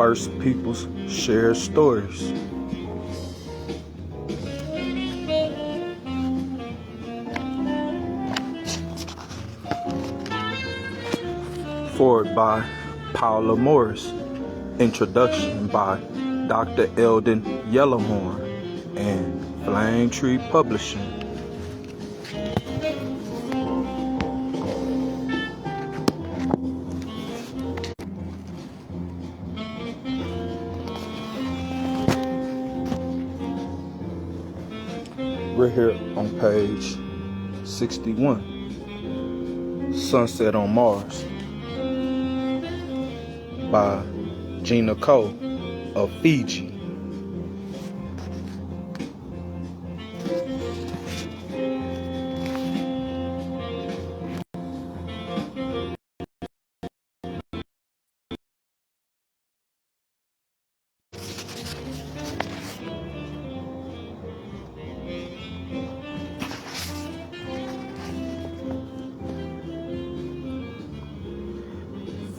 First Peoples share stories. Forward by Paula Morris. Introduction by Dr. Eldon Yellowhorn and Flame Tree Publishing. We're here on page 61, Sunset on Mars, by Gina Cole of Fiji.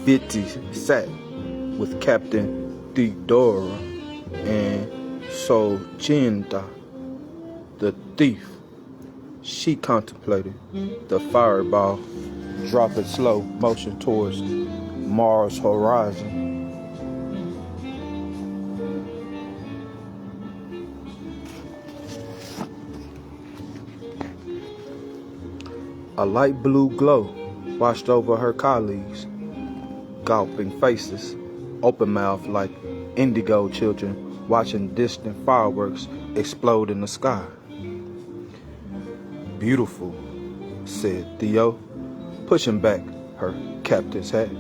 Vitti sat with Captain Theodora and Sojinda, the thief. She contemplated the fireball drop in slow motion towards Mars' horizon. A light blue glow washed over her colleagues, gulping faces, open-mouthed like indigo children watching distant fireworks explode in the sky. "Beautiful," said Theo, pushing back her captain's hat.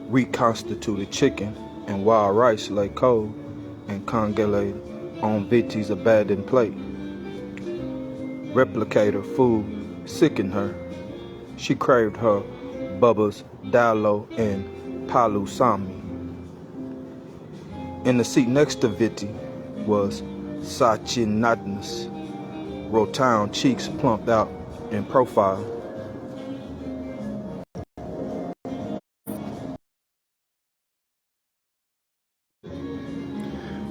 Reconstituted chicken and wild rice lay cold and congelated on Vitti's abandoned plate. Replicator food sickened her. She craved her Bubba's Dalo and Palusami. In the seat next to Vitti was Sachinatnas, rotund cheeks plumped out in profile.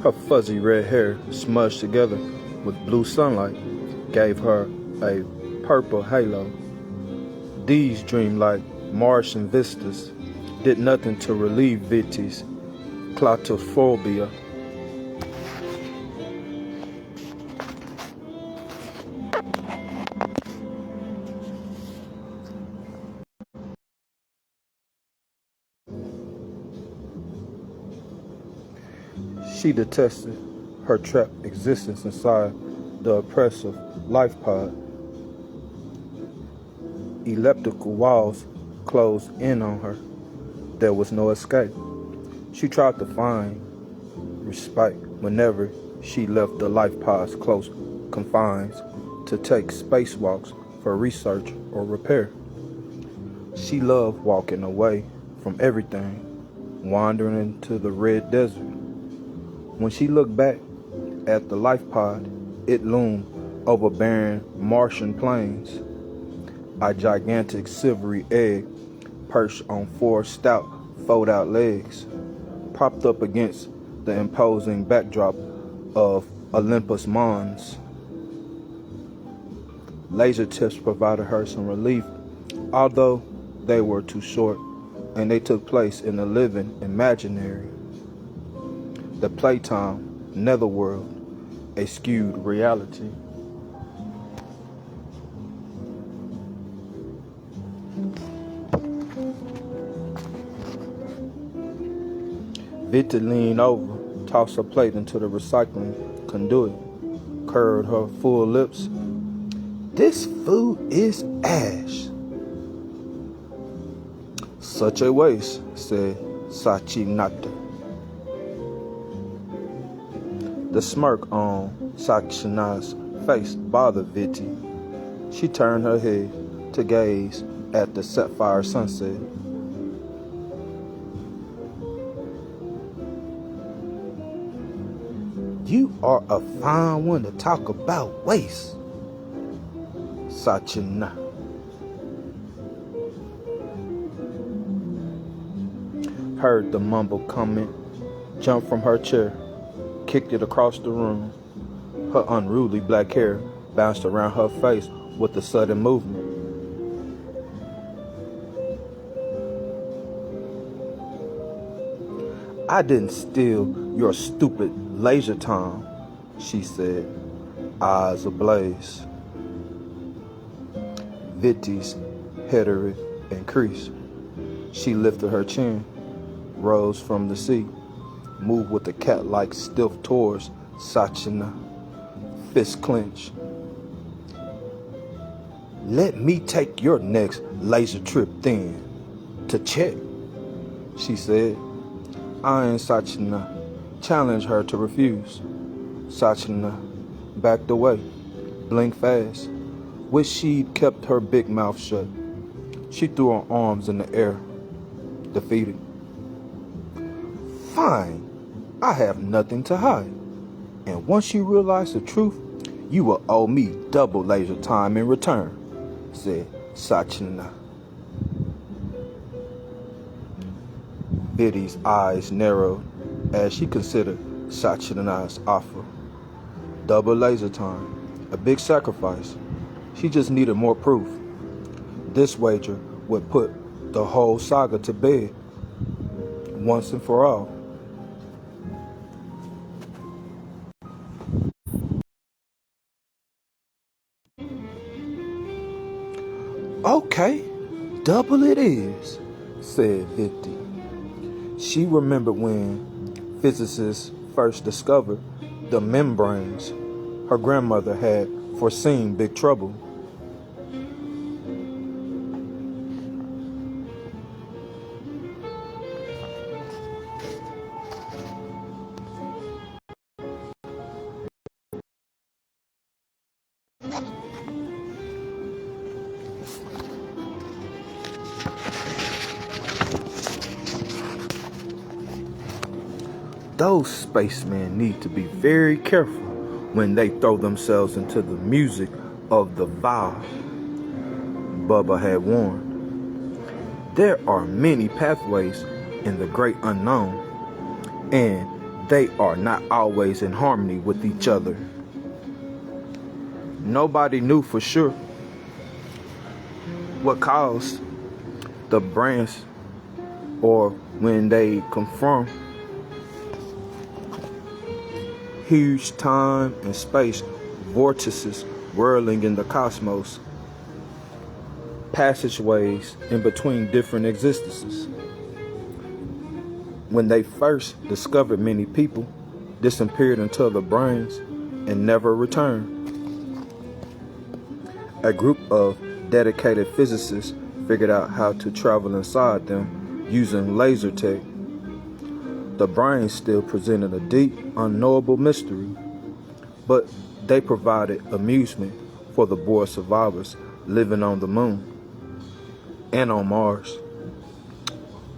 Her fuzzy red hair, smudged together with blue sunlight, gave her a purple halo. These dreamlike Martian vistas did nothing to relieve Vitti's claustrophobia. She detested her trapped existence inside the oppressive life pod. Elliptical walls closed in on her. There was no escape. She tried to find respite whenever she left the life pod's close confines to take spacewalks for research or repair. She loved walking away from everything, wandering into the red desert. When she looked back at the life pod, it loomed over barren Martian plains. A gigantic silvery egg perched on four stout fold-out legs, propped up against the imposing backdrop of Olympus Mons. Laser tips provided her some relief, although they were too short, and they took place in the living imaginary. The playtime netherworld, a skewed reality. Vitti leaned over, tossed her plate into the recycling conduit, curled her full lips. "This food is ash." "Such a waste," said Sachinata. The smirk on Sachinata's face bothered Vitti. She turned her head to gaze at the sapphire sunset. "You are a fine one to talk about waste, Sachinata." heard the mumble comment, jumped from her chair, kicked it across the room. Her unruly black hair bounced around her face with a sudden movement. "I didn't steal your stupid laser time," she said, eyes ablaze. Vitti's head increased. She lifted her chin, rose from the seat, moved with a cat-like stiff towards Sachina, fist clenched. "Let me take your next laser trip then, to check," she said, eyeing Sachina, challenged her to refuse. Sachina backed away, blinked fast. Wish she'd kept her big mouth shut. She threw her arms in the air, defeated. "Fine, I have nothing to hide. And once you realize the truth, you will owe me double laser time in return," said Sachina. Vitti's eyes narrowed as she considered Sachina's offer. Double laser time, a big sacrifice. She just needed more proof. This wager would put the whole saga to bed once and for all. "Okay, double it is," said Vitti. She remembered when physicists first discovered the membranes. Her grandmother had foreseen big trouble. Those spacemen need to be very careful when they throw themselves into the music of the vow, Bubba had warned. There are many pathways in the great unknown, and they are not always in harmony with each other. Nobody knew for sure what caused the branch or when they confirmed huge time and space vortices whirling in the cosmos, passageways in between different existences. When they first discovered, many people disappeared into the brains and never returned. A group of dedicated physicists figured out how to travel inside them using laser tech. The brains still presented a deep, unknowable mystery, but they provided amusement for the bored survivors living on the moon and on Mars,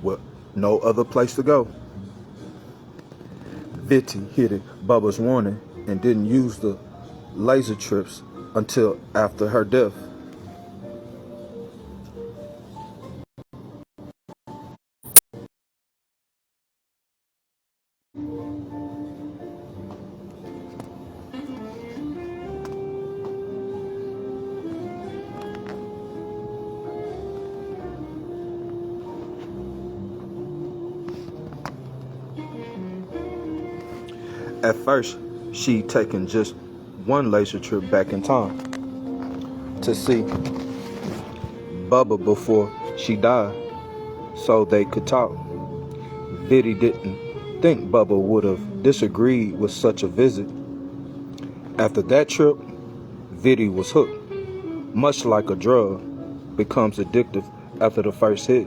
with no other place to go. Vitti heeded Bubba's warning and didn't use the laser trips until after her death. At first, she'd taken just one laser trip back in time to see Bubba before she died, so they could talk. Vitti didn't think Bubba would have disagreed with such a visit. After that trip, Vitti was hooked, much like a drug becomes addictive after the first hit.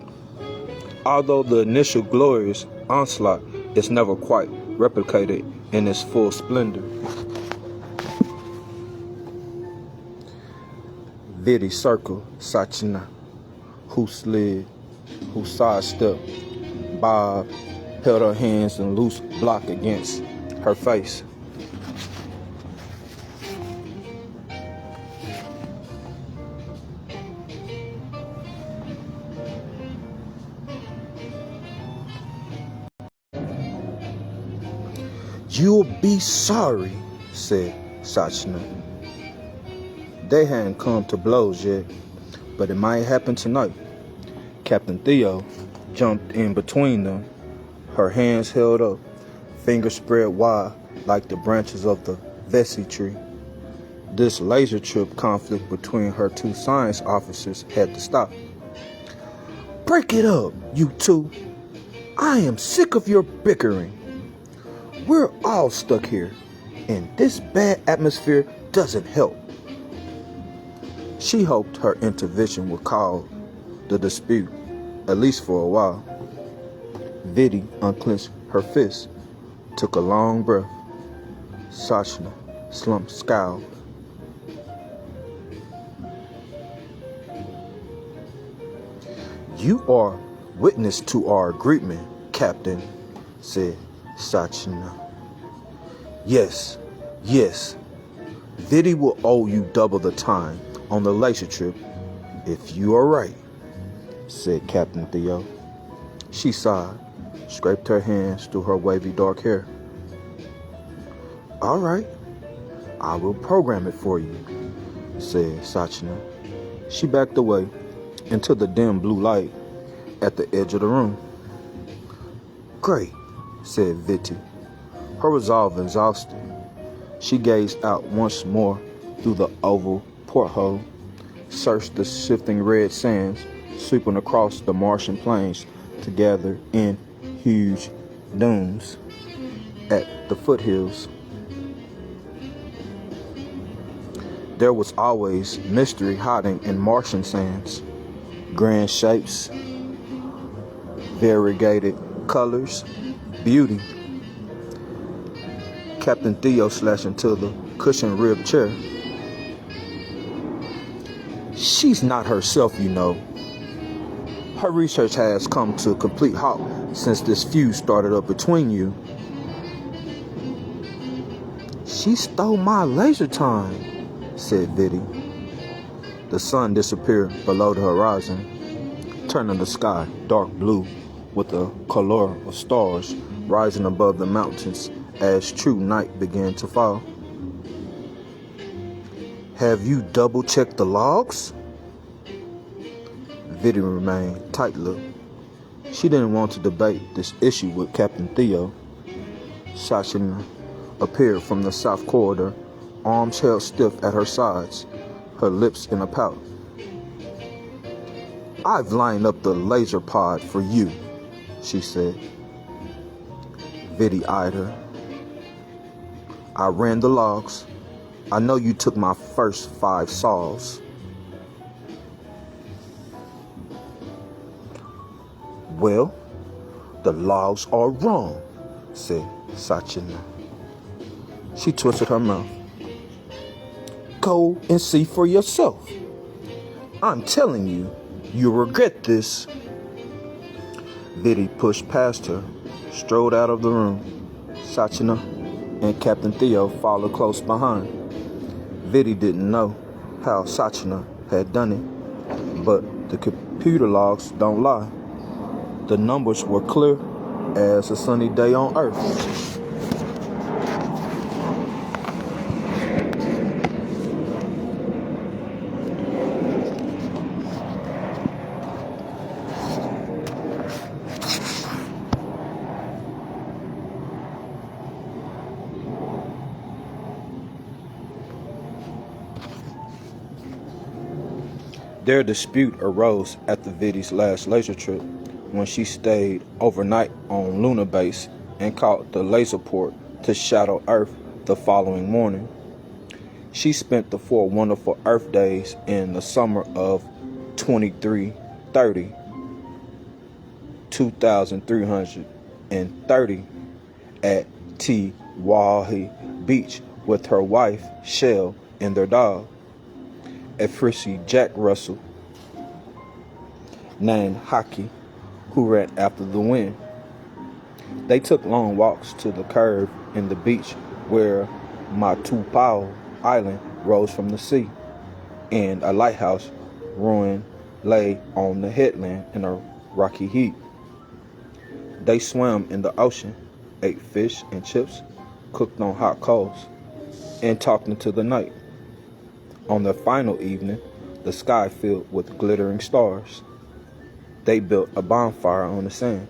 Although the initial glorious onslaught is never quite replicated in its full splendor. Vitti circled Sachina, who slid, who sidestepped. Bob held her hands in loose block against her face. You'll be sorry, said Sachna. They hadn't come to blows yet, but it might happen tonight. Captain Theo jumped in between them, her hands held up, fingers spread wide like the branches of the Vesey tree. This laser trip conflict between her two science officers had to stop. Break it up, you two. I am sick of your bickering. We're all stuck here, and this bad atmosphere doesn't help. She hoped her intervention would calm the dispute, at least for a while. Vitti unclenched her fist, took a long breath. Sachna slumped scowled. You are witness to our agreement, Captain, said Sachna. Yes. Vitti will owe you double the time on the laser trip, if you are right, said Captain Theo. She sighed, scraped her hands through her wavy dark hair. All right, I will program it for you, said Sachna. She backed away into the dim blue light at the edge of the room. Great, said Vitti, her resolve exhausted. She gazed out once more through the oval porthole, searched the shifting red sands sweeping across the Martian plains to gather in huge dunes at the foothills. There was always mystery hiding in Martian sands. Grand shapes, variegated colors, beauty. Captain Theo slashed into the cushioned ribbed chair. She's not herself, you know. Her research has come to a complete halt since this feud started up between you. She stole my laser time, said Vitti. The sun disappeared below the horizon, turning the sky dark blue with a color of stars rising above the mountains as true night began to fall. Have you double-checked the logs? Vitti remained tight-lipped. She didn't want to debate this issue with Captain Theo. Sachna appeared from the south corridor, arms held stiff at her sides, her lips in a pout. I've lined up the laser pod for you, she said. Vitti eyed her. I ran the logs. I know you took my first 5 saws. Well, the logs are wrong, said Sachna. She twisted her mouth. Go and see for yourself. I'm telling you, you'll regret this. Vitti pushed past her, strode out of the room. Sachna and Captain Theo followed close behind. Vitti didn't know how Sachna had done it, but the computer logs don't lie. The numbers were clear as a sunny day on Earth. Their dispute arose after Vitti's last laser trip, when she stayed overnight on Lunar Base and caught the laser port to shadow Earth the following morning. She spent the 4 wonderful Earth days in the summer of 2330 at Tiwahi Beach with her wife, Shell, and their dog, a frisky Jack Russell named Hockey, who ran after the wind. They took long walks to the curve in the beach where Matupao Island rose from the sea, and a lighthouse ruin lay on the headland in a rocky heap. They swam in the ocean, ate fish and chips, cooked on hot coals, and talked into the night. On their final evening, the sky filled with glittering stars. They built a bonfire on the sand,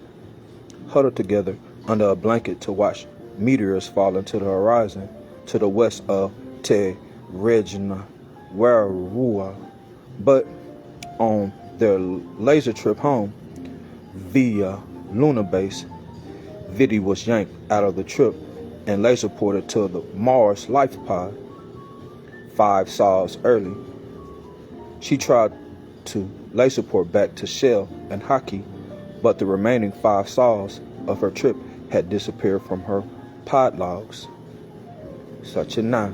huddled together under a blanket to watch meteors fall into the horizon to the west of Te Regina Warua. But on their laser trip home via Luna Base, Vitti was yanked out of the trip and laser ported to the Mars Life Pod 5 sols early. She tried to laser port back to Shell and Haki, but the remaining 5 sols of her trip had disappeared from her pod logs. Sachina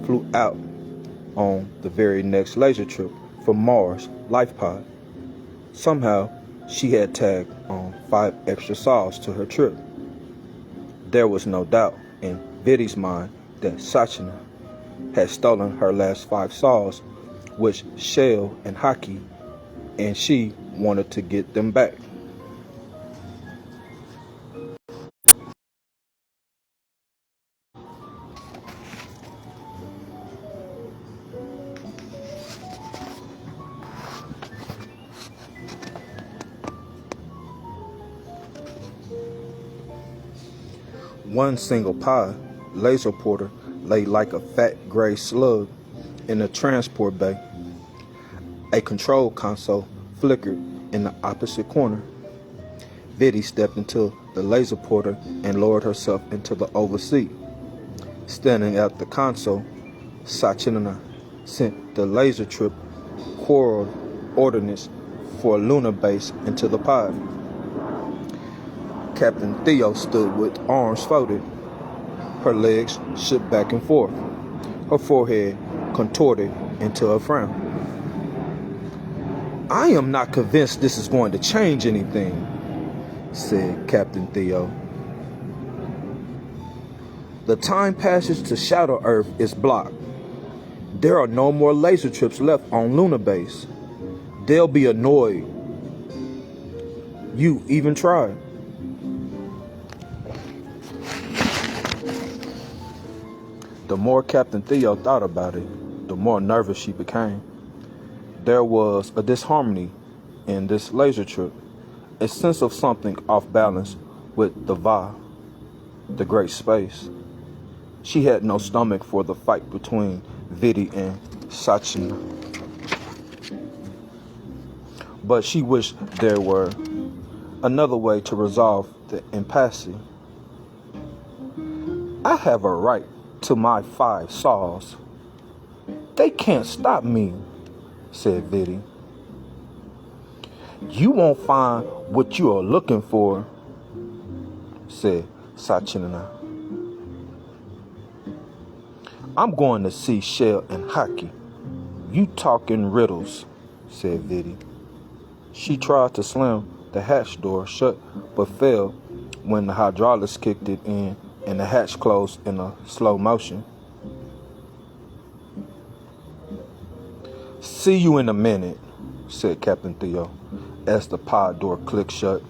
flew out on the very next laser trip from Mars Life Pod. Somehow, she had tagged on 5 extra sols to her trip. There was no doubt in Vitti's mind that Sachina had stolen her last 5 sols, which Shell and Haki and she wanted to get them back. One single pod, laser porter, lay like a fat gray slug in the transport bay. A control console flickered in the opposite corner. Vitti stepped into the laser porter and lowered herself into the oval seat. Standing at the console, Sachina sent the laser trip coordinates ordinance for Luna Base into the pod. Captain Theo stood with arms folded. Her legs shook back and forth. Her forehead contorted into a frown. "I am not convinced this is going to change anything," said Captain Theo. "The time passage to Shadow Earth is blocked. There are no more laser trips left on Luna Base. They'll be annoyed you even tried." The more Captain Theo thought about it, the more nervous she became. There was a disharmony in this laser trip, a sense of something off balance with the Va, the great space. She had no stomach for the fight between Vitti and Sachina. But she wished there were another way to resolve the impasse. "I have a right to my 5 sols. They can't stop me," said Vitti. "You won't find what you are looking for," said Sachina. "I'm going to see Shell and Haki." "You talk in riddles," said Vitti. She tried to slam the hatch door shut, but failed when the hydraulics kicked it in and the hatch closed in a slow motion. "See you in a minute," said Captain Theo as the pod door clicked shut.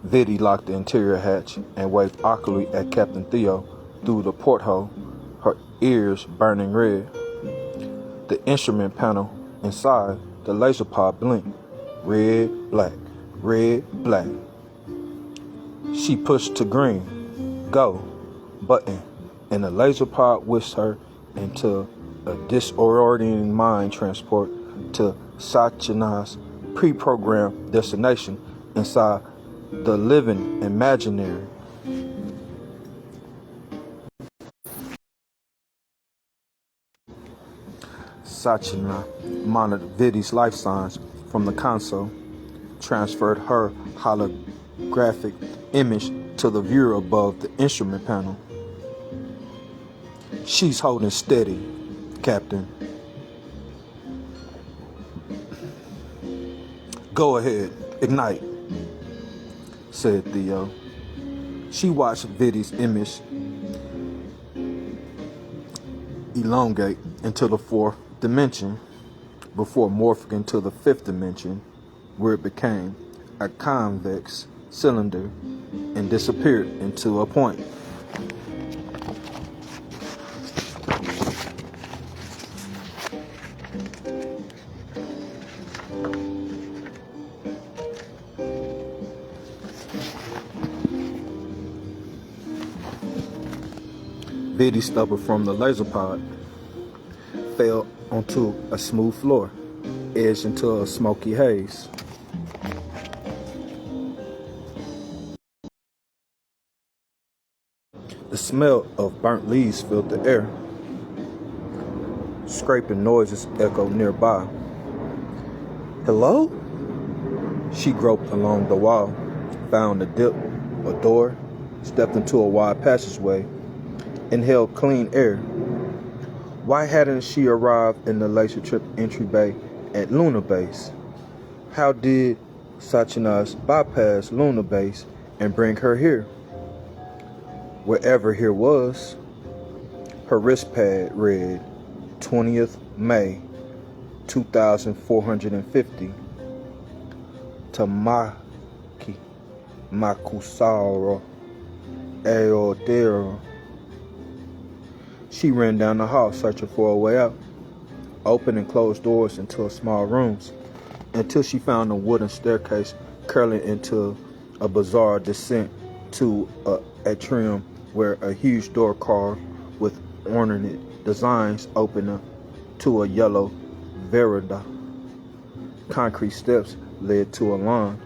Vitti locked the interior hatch and waved awkwardly at Captain Theo through the porthole, her ears burning red. The instrument panel inside the laser pod blinked. Red, black, red, black. She pushed to green, go, button, and the laser pod whisked her into a disorienting mind transport to Sachina's pre-programmed destination inside the living imaginary. Sachina monitored Vitti's life signs from the console, transferred her holographic image to the viewer above the instrument panel. "She's holding steady, Captain." "Go ahead, ignite," said Theo. She watched Vitti's image elongate into the 4th dimension before morphing into the 5th dimension, where it became a convex cylinder and disappeared into a point. Viddy stubbled from the laser pod, fell onto a smooth floor, edged into a smoky haze. The smell of burnt leaves filled the air. Scraping noises echoed nearby. Hello? She groped along the wall, found a door, stepped into a wide passageway, inhaled clean air. Why hadn't she arrived in the Laser Trip entry bay at Luna Base? How did Sachinas bypass Luna Base and bring her here? Wherever here was, her wrist pad read 20th May 2450. Tamaki Makusaro Eodero. She ran down the hall searching for a way out, opened and closed doors into small rooms, until she found a wooden staircase curling into a bizarre descent to an atrium where a huge door carved with ornate designs opened up to a yellow veranda. Concrete steps led to a lawn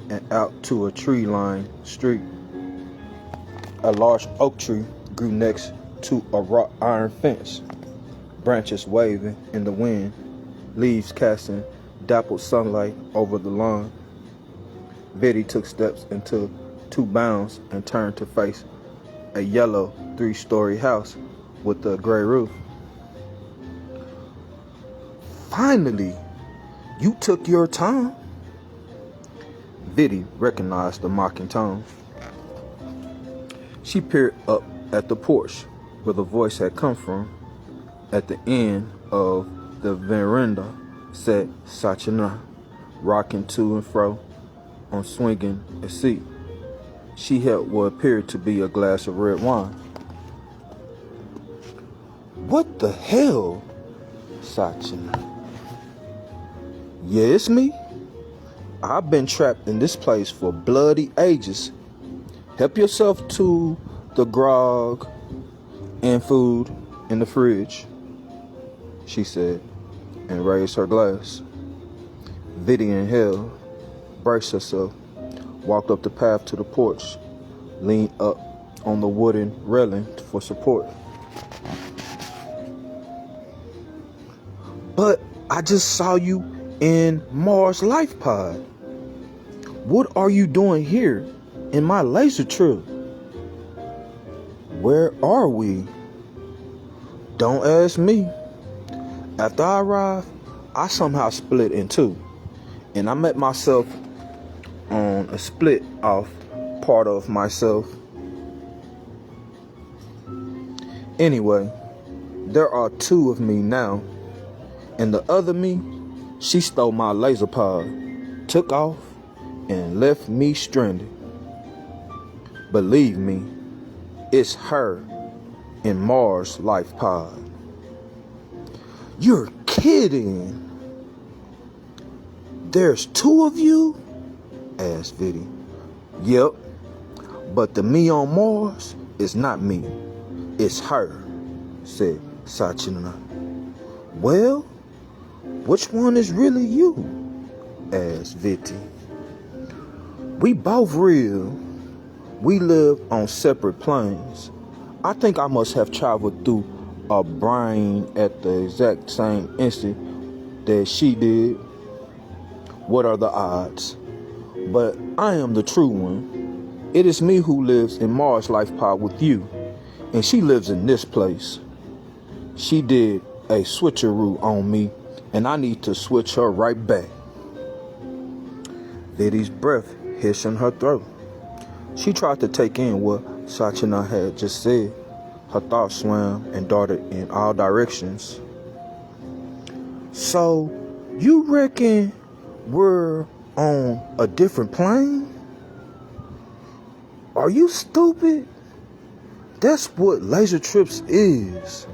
and out to a tree-lined street. A large oak tree grew next to a wrought iron fence, branches waving in the wind, leaves casting dappled sunlight over the lawn. Viddy took steps into 2 bounds and turned to face a yellow 3-story house with a gray roof. Finally, you took your time. Viddy recognized the mocking tone. She peered up at the porch where the voice had come from. At the end of the veranda sat Sachina, rocking to and fro on swinging a seat. She held what appeared to be a glass of red wine. What the hell, Sachina? Yeah, it's me. I've been trapped in this place for bloody ages. Help yourself to the grog and food in the fridge, she said, and raised her glass. Viddy inhaled, braced herself, walked up the path to the porch, leaned up on the wooden railing for support. But I just saw you in Mars Life Pod. What are you doing here in my laser trip? Where are we? Don't ask me. After I arrived, I somehow split in two, and I met myself on a split off part of myself. Anyway, there are 2 of me now, and the other me, she stole my laser pod, took off, and left me stranded. Believe me, it's her in Mars Life Pod. You're kidding. There's 2 of you? Asked Viddy. Yep, but the me on Mars is not me. It's her, said Sachina. Well, which one is really you? Asked Viddy. We both real. We live on separate planes. I think I must have traveled through a brain at the exact same instant that she did. What are the odds? But I am the true one. It is me who lives in Mars Life Pod with you, and she lives in this place. She did a switcheroo on me, and I need to switch her right back. Viddy's breath hissed in her throat. She tried to take in what Sachina had just said. Her thoughts swam and darted in all directions. So, you reckon we're on a different plane? Are you stupid? That's what laser trips is.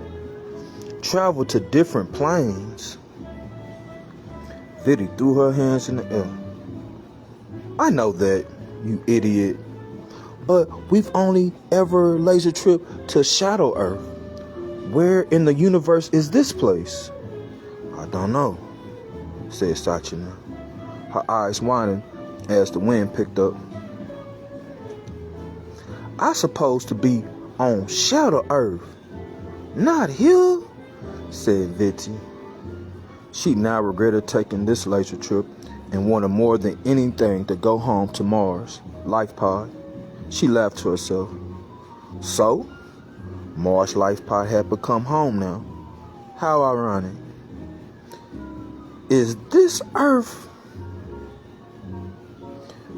Travel to different planes. Viddy threw her hands in the air. I know that, you idiot. But we've only ever laser tripped to Shadow Earth. Where in the universe is this place? I don't know, said Sachina, her eyes widening as the wind picked up. I supposed to be on Shadow Earth, not here, said Viti. She now regretted taking this laser trip and wanted more than anything to go home to Mars, Life Pod. She laughed to herself. So, Mars Life Pod had become home now. How ironic. Is this Earth?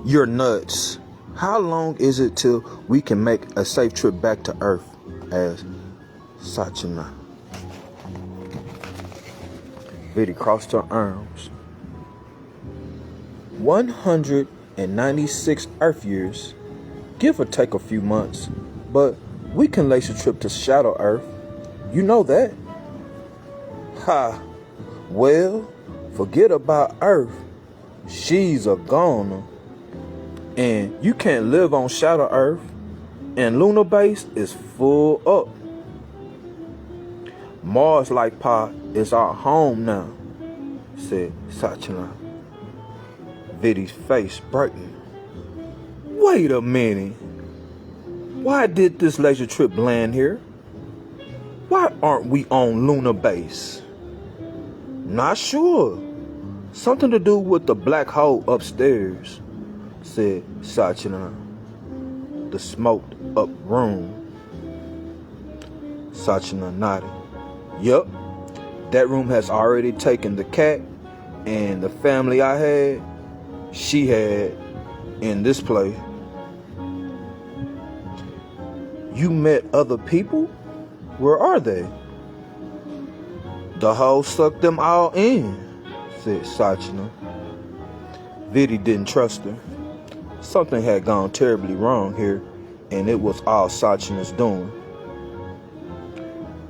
You're nuts. How long is it till we can make a safe trip back to Earth? Asked Sachina. Viti crossed her arms. 196 Earth years, give or take a few months, but we can laser trip to Shadow Earth. You know that. Ha! Well, forget about Earth. She's a goner. And you can't live on Shadow Earth. And Lunar Base is full up. Mars Life Pod is our home now, said Sachina. Viti's face brightened. Wait a minute. Why did this laser trip land here? Why aren't we on Lunar Base? Not sure. Something to do with the black hole upstairs, said Sachina. The smoked up room. Sachina nodded. Yup, that room has already taken the cat and the family I had, she had in this place. You met other people? Where are they? The hole sucked them all in, said Sachina. Viti didn't trust her. Something had gone terribly wrong here, and it was all Sachina's doing.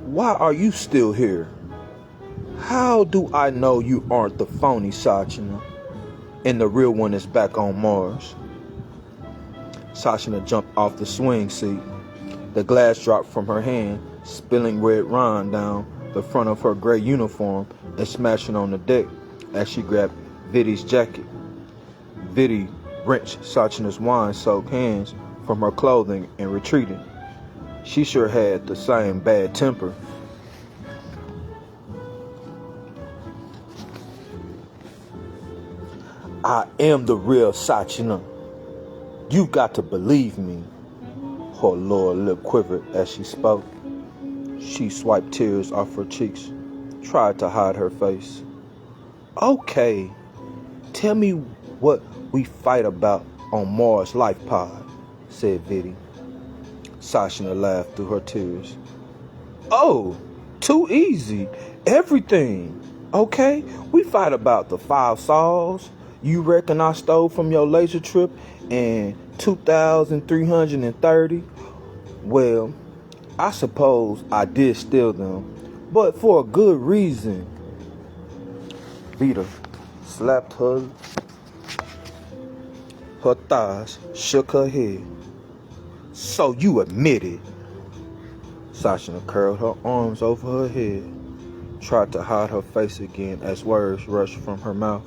Why are you still here? How do I know you aren't the phony Sachina and the real one is back on Mars? Sachina jumped off the swing seat. The glass dropped from her hand, spilling red wine down the front of her gray uniform and smashing on the deck as she grabbed Viti's jacket. Viti wrenched Sachina's wine-soaked hands from her clothing and retreated. She sure had the same bad temper. I am the real Sachina. You got to believe me. Her lower lip quivered as she spoke. She swiped tears off her cheeks, tried to hide her face. Okay, tell me what we fight about on Mars Life Pod, said Viti. Sachina laughed through her tears. Oh, too easy. Everything. Okay, we fight about the 5 saws you reckon I stole from your laser trip in 2,330. Well, I suppose I did steal them, but for a good reason. Viti slapped her thighs, shook her head. So you admit it. Sachina curled her arms over her head, tried to hide her face again as words rushed from her mouth.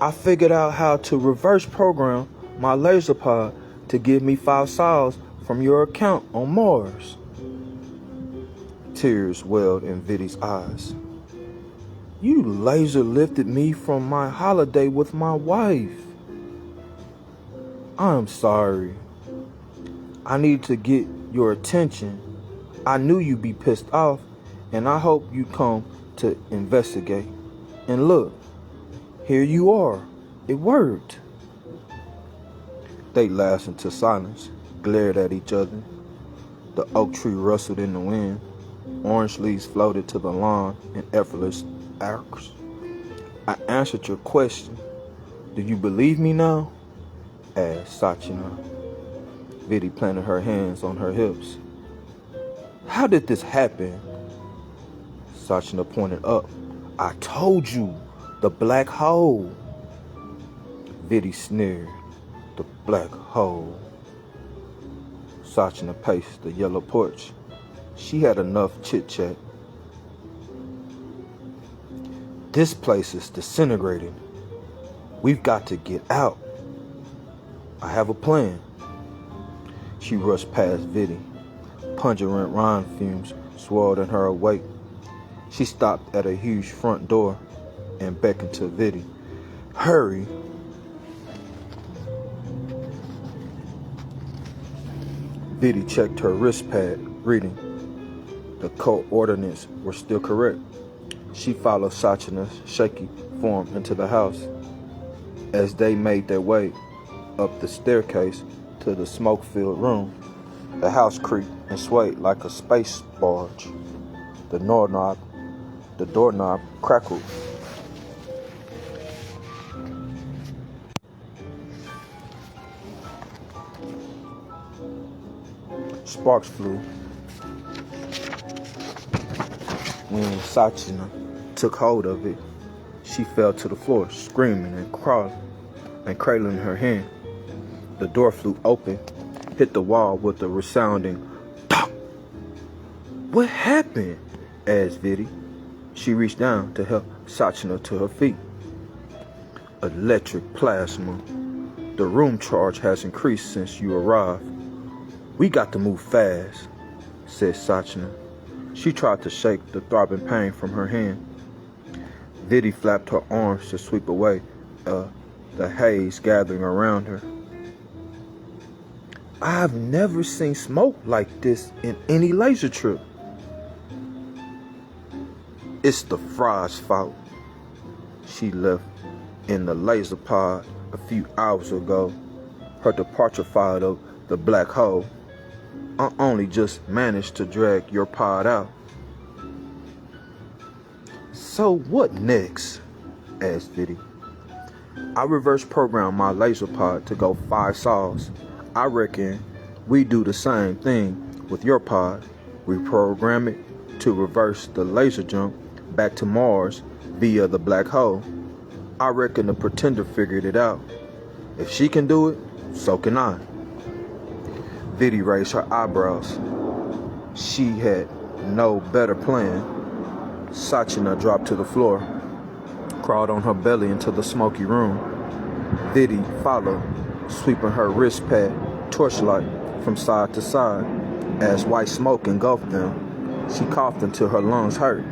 I figured out how to reverse program my laser pod to give me 5 saws from your account on Mars. Tears welled in Viti's eyes. You laser lifted me from my holiday with my wife. I'm sorry. I need to get your attention. I knew you'd be pissed off, and I hope you come to investigate. And look, here you are. It worked. They lapsed into silence, glared at each other. The oak tree rustled in the wind. Orange leaves floated to the lawn in effortless arcs. I answered your question. Do you believe me now? Asked Sachina. Viti planted her hands on her hips. How did this happen? Sachina pointed up. I told you, the black hole. Viti sneered. The black hole. Sachina paced the yellow porch. She had enough chit-chat. This place is disintegrating. We've got to get out. I have a plan. She rushed past Viddy. Pungent wine fumes swirled in her awake. She stopped at a huge front door and beckoned to Viddy. Hurry. Viddy checked her wrist pad, reading. The coordinates were still correct. She followed Sachina's shaky form into the house. As they made their way up the staircase to the smoke-filled room, the house creaked and swayed like a space barge. The doorknob crackled. Sparks flew when Sachina took hold of it. She fell to the floor, screaming and cradling her hand. The door flew open, hit the wall with a resounding thump. What happened? Asked Viddy. She reached down to help Sachina to her feet. Electric plasma. The room charge has increased since you arrived. We got to move fast, said Sachina. She tried to shake the throbbing pain from her hand. Viddy flapped her arms to sweep away the haze gathering around her. I've never seen smoke like this in any laser trip. It's the Fry's fault. She left in the laser pod a few hours ago. Her departure followed of the black hole. I only just managed to drag your pod out. So what next? Asked Viddy. I reverse programmed my laser pod to go 5 sols. I reckon we do the same thing with your pod. We program it to reverse the laser jump back to Mars via the black hole. I reckon the Pretender figured it out. If she can do it, so can I. Viddy raised her eyebrows. She had no better plan. Sachina dropped to the floor, crawled on her belly into the smoky room. Viddy followed, sweeping her wrist pad torchlight from side to side. As white smoke engulfed them, she coughed until her lungs hurt.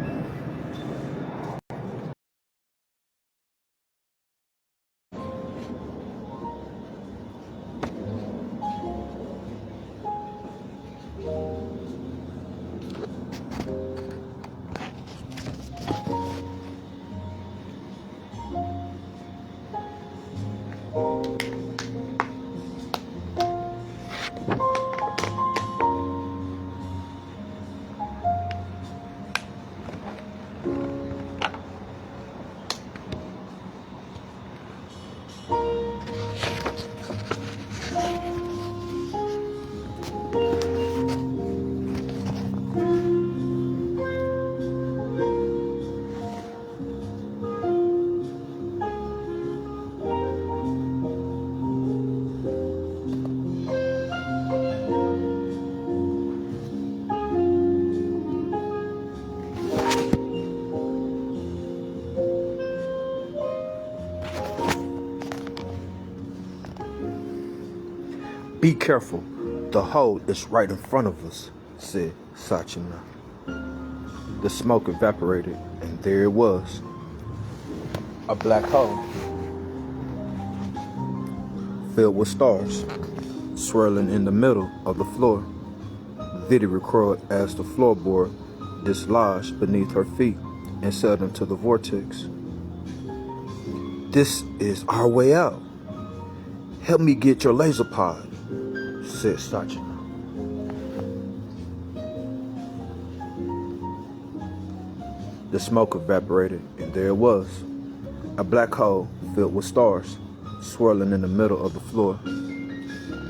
Be careful. The hole is right in front of us, said Sachina. The smoke evaporated, and there it was. A black hole filled with stars, swirling in the middle of the floor. Viddy recoiled as the floorboard dislodged beneath her feet and settled into the vortex. This is our way out. Help me get your laser pod, said Sachina. The smoke evaporated, and there it was. A black hole filled with stars, swirling in the middle of the floor.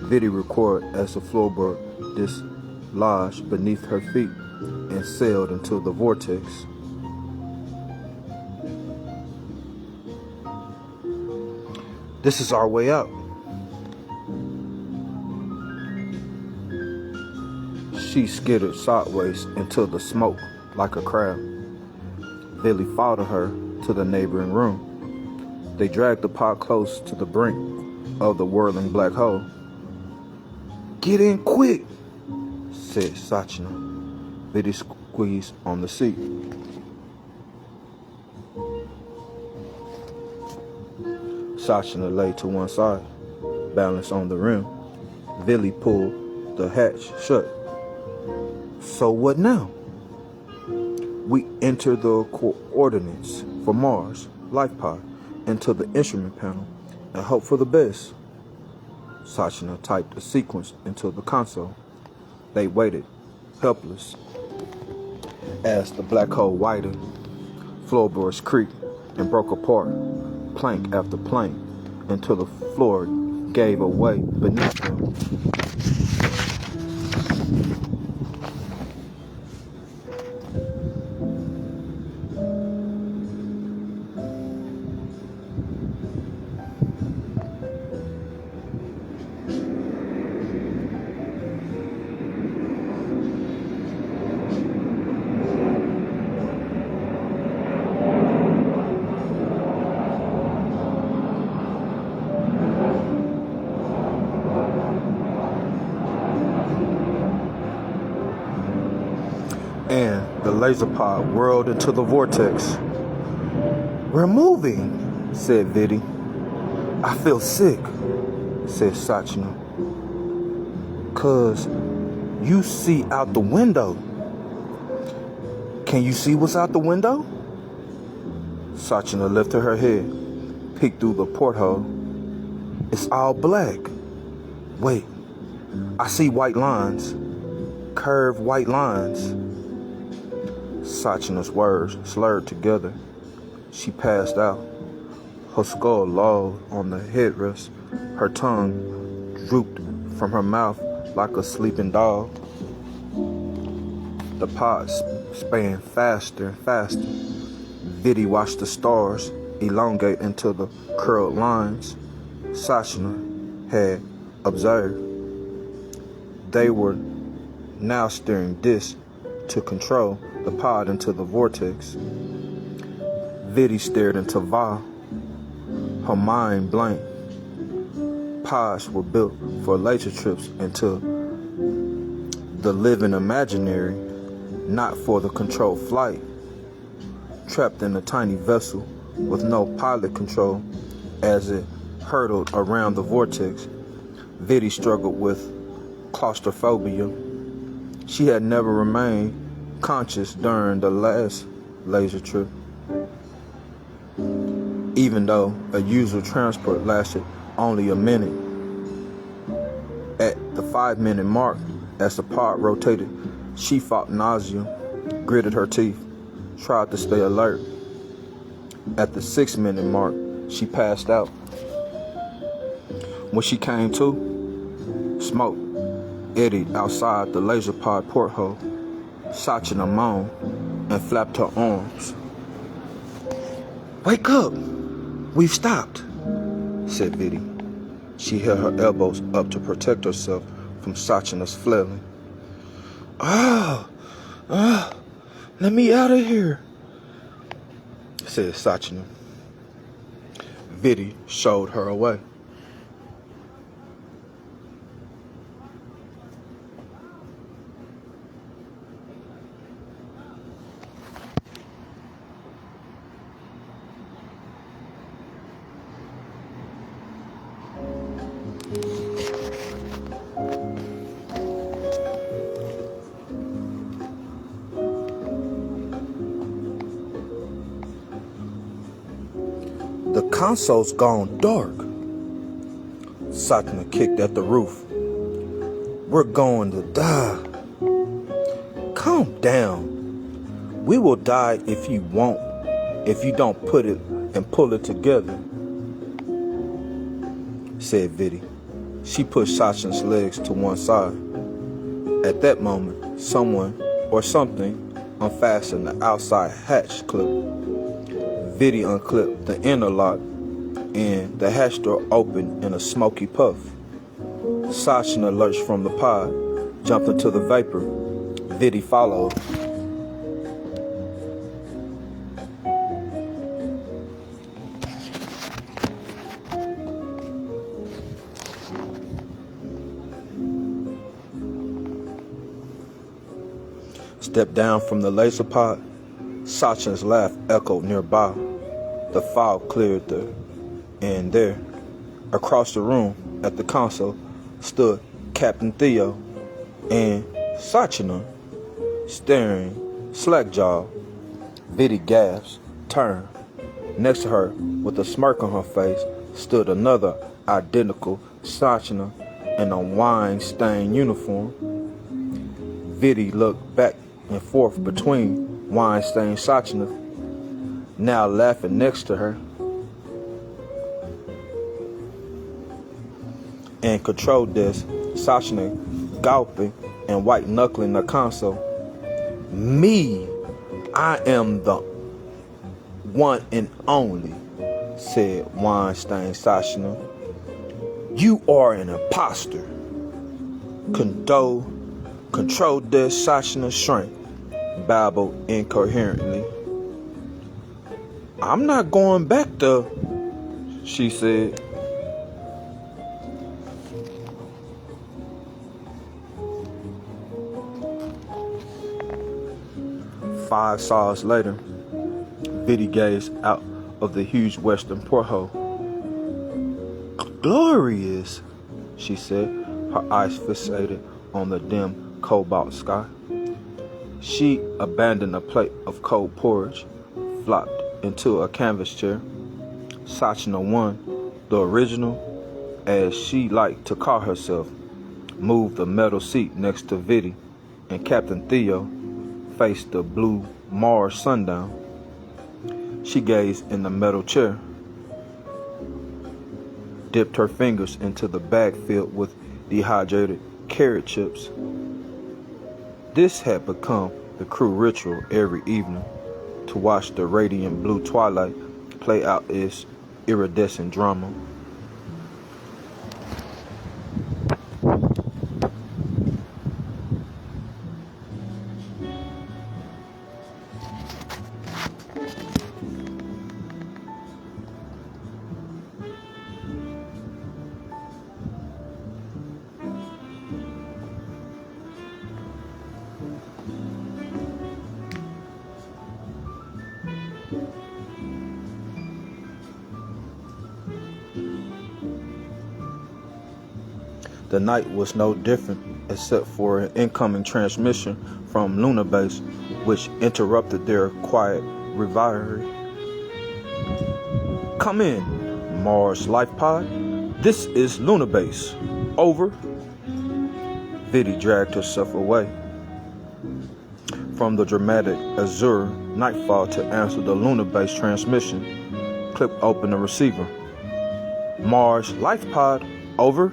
Viddy recoiled as the floorboard dislodged beneath her feet and sailed into the vortex. This is our way out. She skidded sideways into the smoke like a crab. Billy followed her to the neighboring room. They dragged the pot close to the brink of the whirling black hole. "Get in quick," said Sachina. Biddy squeezed on the seat. Sachina lay to one side, balanced on the rim. Billy pulled the hatch shut. "So what now?" "We enter the coordinates for Mars, life pod, into the instrument panel, and hope for the best." Sachina typed a sequence into the console. They waited, helpless. As the black hole widened, floorboards creaked and broke apart, plank after plank, until the floor gave away beneath them. And the laser pod whirled into the vortex. "We're moving," said Viddy. "I feel sick," said Sachina. "'Cause you see out the window." "Can you see what's out the window?" Sachina lifted her head, peeked through the porthole. "It's all black. Wait, I see white lines. Curved white lines." Sachina's words slurred together. She passed out. Her skull lolled on the headrest. Her tongue drooped from her mouth like a sleeping dog. The pod span faster and faster. Viddy watched the stars elongate into the curled lines Sachina had observed. They were now steering discs to control the pod into the vortex. Viddy stared into Va, her mind blank. Pods were built for laser trips into the living imaginary, not for the controlled flight. Trapped in a tiny vessel with no pilot control as it hurtled around the vortex, Viddy struggled with claustrophobia. She had never remained conscious during the last laser trip, even though a usual transport lasted only a minute. At the 5-minute mark, as the pod rotated, she fought nausea, gritted her teeth, tried to stay alert. At the 6-minute mark, she passed out. When she came to, smoke eddied outside the laser pod porthole. Sachina moaned and flapped her arms. "Wake up! We've stopped," said Viddy. She held her elbows up to protect herself from Sachina's flailing. Let me out of here," said Sachina. Viddy showed her away. "The console's gone dark." Sachina kicked at the roof. "We're going to die." "Calm down. We will die if you don't put it and pull it together," said Viddy. She pushed Sachina's legs to one side. At that moment, someone or something unfastened the outside hatch clip. Viddy unclipped the inner lock, and the hatch door opened in a smoky puff. Sachina lurched from the pod, jumped into the vapor. Viddy followed. Stepped down from the laser pod. Sachna's laugh echoed nearby. The fog cleared and there, across the room at the console, stood Captain Theo and Sachna, staring slack-jawed. Viddy gasped, turned. Next to her, with a smirk on her face, stood another identical Sachna in a wine-stained uniform. Viddy looked back and forth between wine-stained Sachna, now laughing next to her, and control desk Sachna gulping and white-knuckling the console. Me, I am the one and only, said wine-stained Sachna. You are an imposter. Control desk Sachna shrank, babbled incoherently. I'm not going back there, she said. Five saws later, Viddy gazed out of the huge western porthole. Glorious, she said, her eyes fixated on the dim cobalt sky. She abandoned a plate of cold porridge, flopped into a canvas chair. Sachna One, the original, as she liked to call herself, moved the metal seat next to Viddy, and Captain Theo faced the blue Mars sundown. She gazed in the metal chair, dipped her fingers into the bag filled with dehydrated carrot chips. This had become the crew ritual every evening, to watch the radiant blue twilight play out its iridescent drama. The night was no different, except for an incoming transmission from Lunar Base, which interrupted their quiet reverie. Come in, Mars Life Pod. This is Lunar Base. Over. Viddy dragged herself away from the dramatic azure nightfall to answer the Lunar Base transmission. Clipped open the receiver. Mars Life Pod. Over.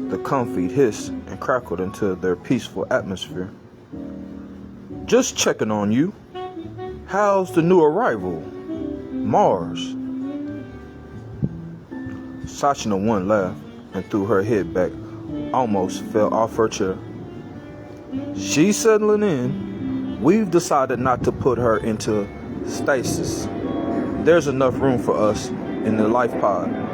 The comfy hissed and crackled into their peaceful atmosphere. Just checking on you. How's the new arrival? Mars. Sachna One laughed and threw her head back, almost fell off her chair. She's settling in. We've decided not to put her into stasis. There's enough room for us in the life pod.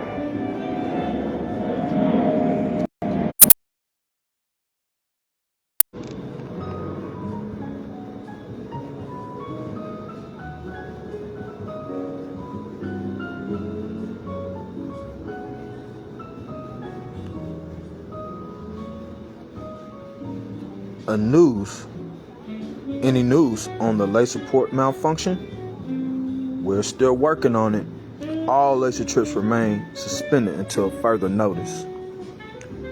Any news on the laser port malfunction? We're still working on it. All laser trips remain suspended until further notice.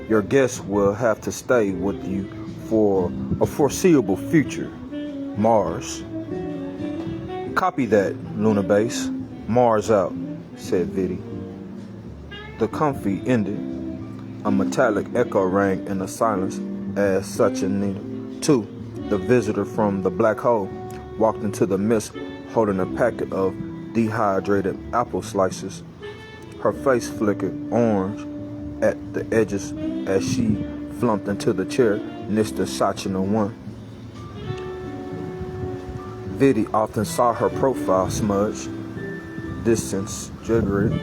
Your guests will have to stay with you for a foreseeable future. Mars. Copy that, Lunar Base. Mars out, said Viddy. The comfy ended. A metallic echo rang in the silence as Sachna, too, the visitor from the black hole, walked into the mist holding a packet of dehydrated apple slices. Her face flickered orange at the edges as she slumped into the chair next to Sachina 1. Vitti often saw her profile smudge, disintegrate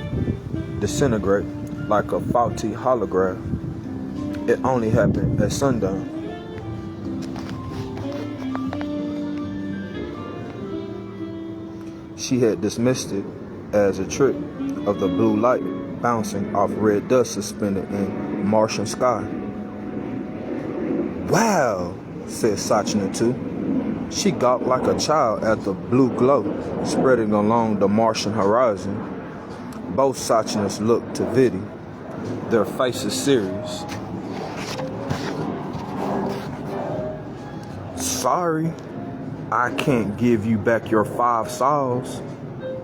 like a faulty holograph. It only happened at sundown. She had dismissed it as a trick of the blue light bouncing off red dust suspended in Martian sky. Wow, said Sachina 2. She gawked like a child at the blue glow spreading along the Martian horizon. Both Sachinas looked to Vitti, their faces serious. Sorry, I can't give you back your 5 sols,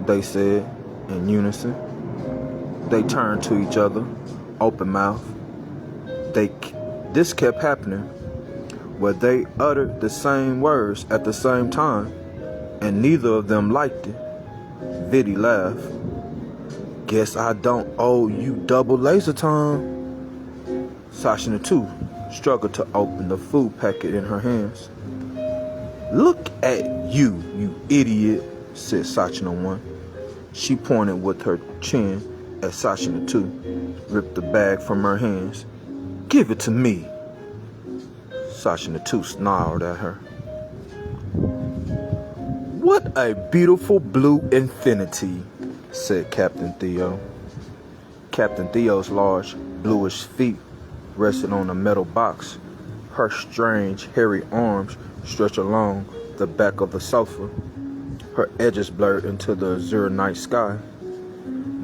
they said in unison. They turned to each other, open mouthed. This kept happening, where they uttered the same words at the same time, and neither of them liked it. Vitti laughed. Guess I don't owe you double laser time. Sachina 2 struggled to open the food packet in her hands. Look at you, you idiot, said Sachina 1. She pointed with her chin at Sachina 2, ripped the bag from her hands. Give it to me. Sachina 2 snarled at her. What a beautiful blue infinity, said Captain Theo. Captain Theo's large, bluish feet rested on a metal box. Her strange, hairy arms stretched along the back of the sofa. Her edges blurred into the azure night sky.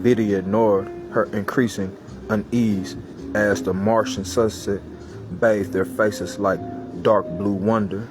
Vitti ignored her increasing unease as the Martian sunset bathed their faces like dark blue wonder.